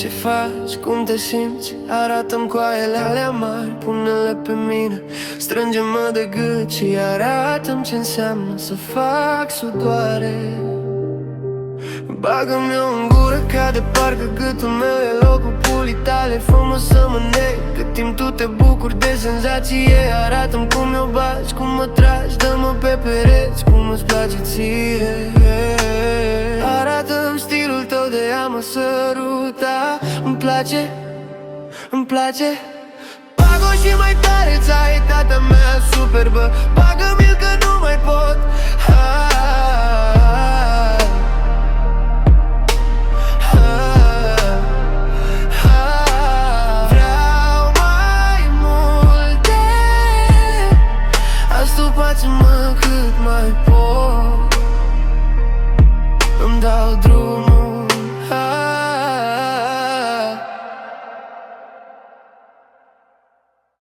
Ce faci, cum te simți? Arată-mi coaiele alea mari, pune-le pe mine. Strânge-mă de gât și arată-mi ce înseamnă să fac sudoare. Bagă-mi-o în gură ca de parcă gâtul meu e locul pulii tale. Fă-mă să mă neg, cât timp tu te bucuri de senzație. Arată-mi cum mi-o bagi, cum mă tragi, dă-mă pe pereți, cum îți place ție. Arată-mi stilul tău de a mă săruta. Îmi place, îmi place. Bagă și mai tare, țaitata mea superbă. Bagă-mi-l că nu mai pot.